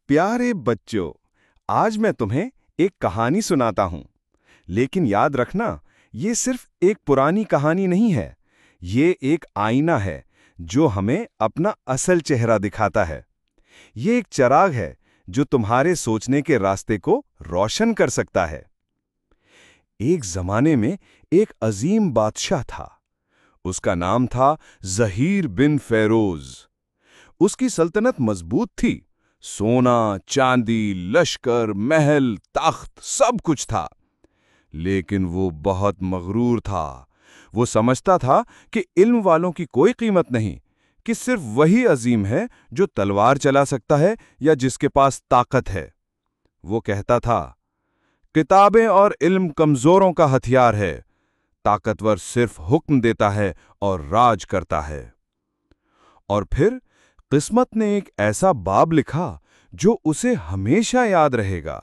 प्यारे बच्चों, आज मैं तुम्हें एक कहानी सुनाता हूं। लेकिन याद रखना, ये सिर्फ एक पुरानी कहानी नहीं है। ये एक आईना है जो हमें अपना असल चेहरा दिखाता है। ये एक चिराग है जो तुम्हारे सोचने के रास्ते को रोशन कर सकता है। एक जमाने में एक अजीम बादशाह था। उसका नाम था ज़हीर बिन फेरोज। उसकी सल्तनत मजबूत थी। सोना, चांदी, लश्कर, महल, तख्त सब कुछ था। लेकिन वो बहुत मगरूर था। वो समझता था कि इल्म वालों की कोई कीमत नहीं, कि सिर्फ वही अजीम है जो तलवार चला सकता है या जिसके पास ताकत है। वो कहता था, किताबें और इल्म कमजोरों का हथियार है, ताकतवर सिर्फ हुक्म देता है और राज करता है। और फिर किस्मत ने एक ऐसा बाब लिखा जो उसे हमेशा याद रहेगा।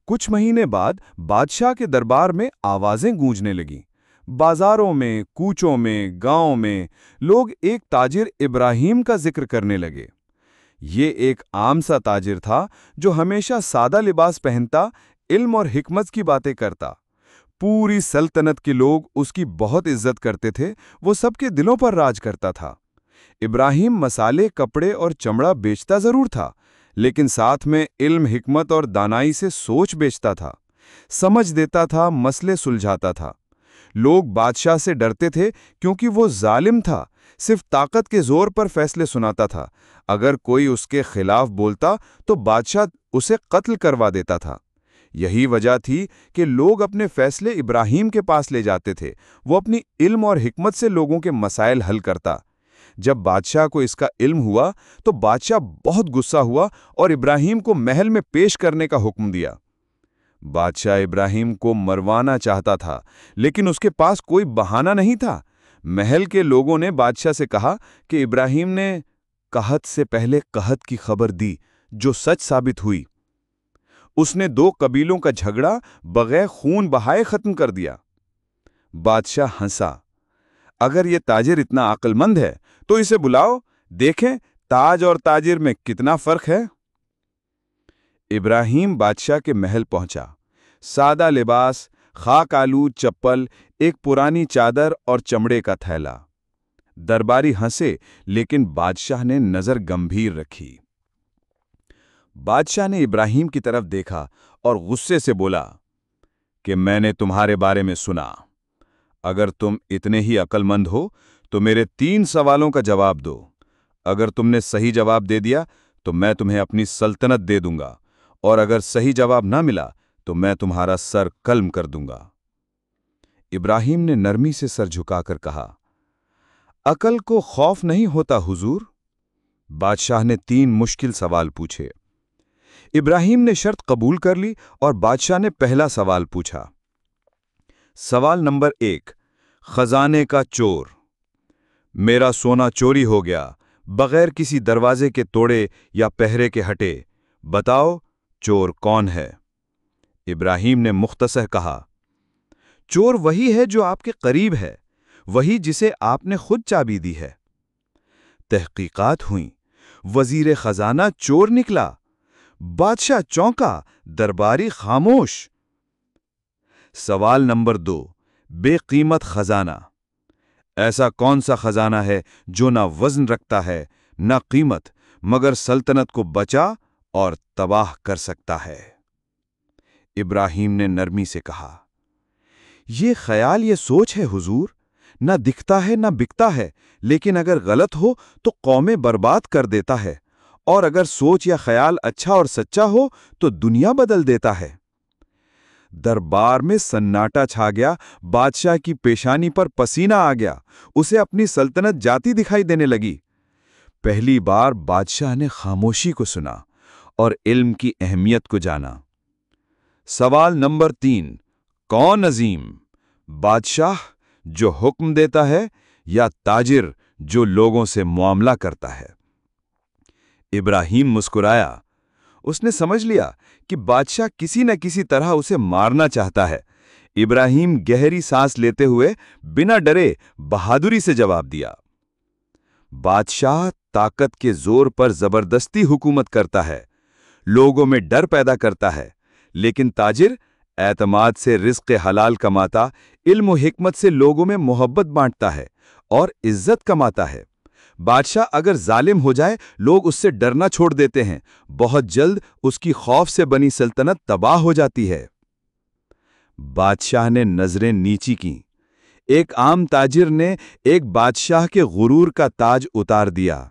कुछ महीने बाद बादशाह के दरबार में आवाजें गूंजने लगीं। बाजारों में, कूचों में, गांवों में लोग एक ताजिर इब्राहिम का जिक्र करने लगे। ये एक आम सा ताजिर था जो हमेशा सादा लिबास पहनता, इल्म और हिकमत की बातें करता। पूरी सल्तनत के लोग उसकी बहुत इज्जत करते थे। वो सबके दिलों पर राज करता था। इब्राहिम मसाले, कपड़े और चमड़ा बेचता जरूर था, लेकिन साथ में इल्म, हिकमत और दानाई से सोच बेचता था। समझ देता था, मसले सुलझाता था। लोग बादशाह से डरते थे क्योंकि वो जालिम था, सिर्फ ताकत के जोर पर फैसले सुनाता था। अगर कोई उसके खिलाफ बोलता तो बादशाह उसे कत्ल करवा देता था। यही वजह थी कि लोग अपने फैसले इब्राहिम के पास ले जाते थे। वो अपनी इल्म और हिकमत से लोगों के मसाइल हल करता। जब बादशाह को इसका इल्म हुआ तो बादशाह बहुत गुस्सा हुआ और इब्राहिम को महल में पेश करने का हुक्म दिया। बादशाह इब्राहिम को मरवाना चाहता था, लेकिन उसके पास कोई बहाना नहीं था। महल के लोगों ने बादशाह से कहा कि इब्राहिम ने कहत से पहले कहत की खबर दी, जो सच साबित हुई। उसने दो कबीलों का झगड़ा बगैर खून बहाए खत्म कर दिया। बादशाह हंसा, अगर ये ताजिर इतना अक्लमंद है तो इसे बुलाओ, देखें ताज और ताजिर में कितना फर्क है। इब्राहिम बादशाह के महल पहुंचा। सादा लिबास, खाक आलूद चप्पल, एक पुरानी चादर और चमड़े का थैला। दरबारी हंसे, लेकिन बादशाह ने नजर गंभीर रखी। बादशाह ने इब्राहिम की तरफ देखा और गुस्से से बोला कि मैंने तुम्हारे बारे में सुना। अगर तुम इतने ही अक्लमंद हो तो मेरे 3 सवालों का जवाब दो। अगर तुमने सही जवाब दे दिया तो मैं तुम्हें अपनी सल्तनत दे दूंगा, और अगर सही जवाब ना मिला तो मैं तुम्हारा सर कल्म कर दूंगा। इब्राहिम ने नरमी से सर झुकाकर कहा, अकल को खौफ नहीं होता हुजूर। बादशाह ने 3 मुश्किल सवाल पूछे। इब्राहिम ने शर्त कबूल कर ली और बादशाह ने पहला सवाल पूछा। सवाल नंबर 1, खजाने का चोर। मेरा सोना चोरी हो गया, बगैर किसी दरवाजे के तोड़े या पहरे के हटे। बताओ, चोर कौन है? इब्राहिम ने मुख्तसर कहा, चोर वही है जो आपके करीब है, वही जिसे आपने खुद चाबी दी है। तहकीकात हुई, वजीर खजाना चोर निकला। बादशाह चौंका, दरबारी खामोश। सवाल नंबर 2, बेकीमत खजाना। ऐसा कौन सा खजाना है जो ना वजन रखता है ना कीमत, मगर सल्तनत को बचा और तबाह कर सकता है? इब्राहिम ने नरमी से कहा, ये ख्याल, ये सोच है हुजूर। ना दिखता है ना बिकता है, लेकिन अगर गलत हो तो कौमें बर्बाद कर देता है, और अगर सोच या ख्याल अच्छा और सच्चा हो तो दुनिया बदल देता है। दरबार में सन्नाटा छा गया। बादशाह की पेशानी पर पसीना आ गया। उसे अपनी सल्तनत जाती दिखाई देने लगी। पहली बार बादशाह ने खामोशी को सुना और इल्म की अहमियत को जाना। सवाल नंबर 3, कौन अजीम? बादशाह जो हुक्म देता है या ताजिर जो लोगों से मुआमला करता है? इब्राहिम मुस्कुराया। उसने समझ लिया कि बादशाह किसी न किसी तरह उसे मारना चाहता है। इब्राहिम गहरी सांस लेते हुए बिना डरे बहादुरी से जवाब दिया, بادشاہ طاقت کے زور پر زبردستی حکومت کرتا ہے، لوگوں میں ڈر پیدا کرتا ہے، لیکن تاجر اعتماد سے رزق حلال کماتا، علم و حکمت سے لوگوں میں محبت بانٹتا ہے اور عزت کماتا ہے۔ بادشاہ اگر ظالم ہو جائے، لوگ اس سے ڈرنا چھوڑ دیتے ہیں، بہت جلد اس کی خوف سے بنی سلطنت تباہ ہو جاتی ہے۔ بادشاہ نے نظریں نیچی کیں۔ ایک عام تاجر نے ایک بادشاہ کے غرور کا تاج اتار دیا۔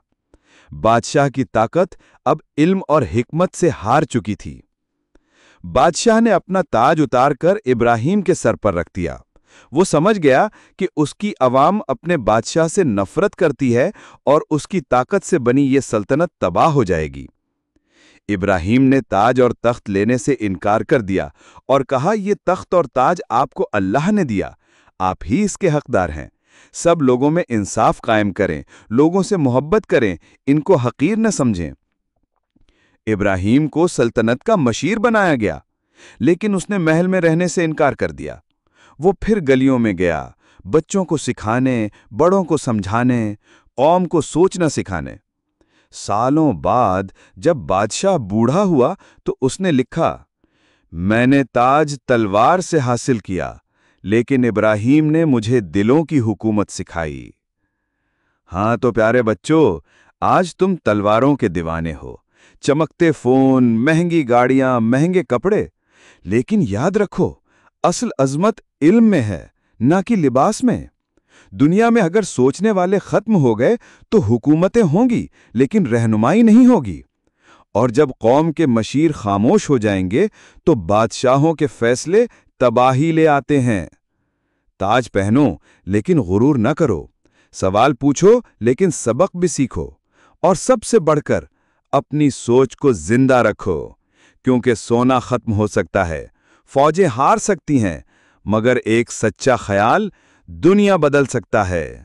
بادشاہ کی طاقت اب علم اور حکمت سے ہار چکی تھی۔ بادشاہ نے اپنا تاج اتار کر ابراہیم کے سر پر رکھ دیا۔ وہ سمجھ گیا کہ اس کی عوام اپنے بادشاہ سے نفرت کرتی ہے اور اس کی طاقت سے بنی یہ سلطنت تباہ ہو جائے گی۔ ابراہیم نے تاج اور تخت لینے سے انکار کر دیا اور کہا، یہ تخت اور تاج آپ کو اللہ نے دیا، آپ ہی اس کے حقدار ہیں۔ سب لوگوں میں انصاف قائم کریں، لوگوں سے محبت کریں، ان کو حقیر نہ سمجھیں۔ ابراہیم کو سلطنت کا مشیر بنایا گیا، لیکن اس نے محل میں رہنے سے انکار کر دیا۔ وہ پھر گلیوں میں گیا، بچوں کو سکھانے، بڑوں کو سمجھانے، قوم کو سوچنا سکھانے۔ سالوں بعد جب بادشاہ بوڑھا ہوا تو اس نے لکھا، میں نے تاج تلوار سے حاصل کیا، لیکن ابراہیم نے مجھے دلوں کی حکومت سکھائی۔ ہاں تو پیارے بچوں، آج تم تلواروں کے دیوانے ہو، چمکتے فون، مہنگی گاڑیاں، مہنگے کپڑے، لیکن یاد رکھو، اصل عظمت علم میں ہے، نہ کہ لباس میں۔ دنیا میں اگر سوچنے والے ختم ہو گئے تو حکومتیں ہوں گی، لیکن رہنمائی نہیں ہوگی۔ اور جب قوم کے مشیر خاموش ہو جائیں گے تو بادشاہوں کے فیصلے تباہی لے آتے ہیں۔ تاج پہنو لیکن غرور نہ کرو، سوال پوچھو لیکن سبق بھی سیکھو، اور سب سے بڑھ کر اپنی سوچ کو زندہ رکھو، کیونکہ سونا ختم ہو سکتا ہے، فوجیں ہار سکتی ہیں، مگر ایک سچا خیال دنیا بدل سکتا ہے۔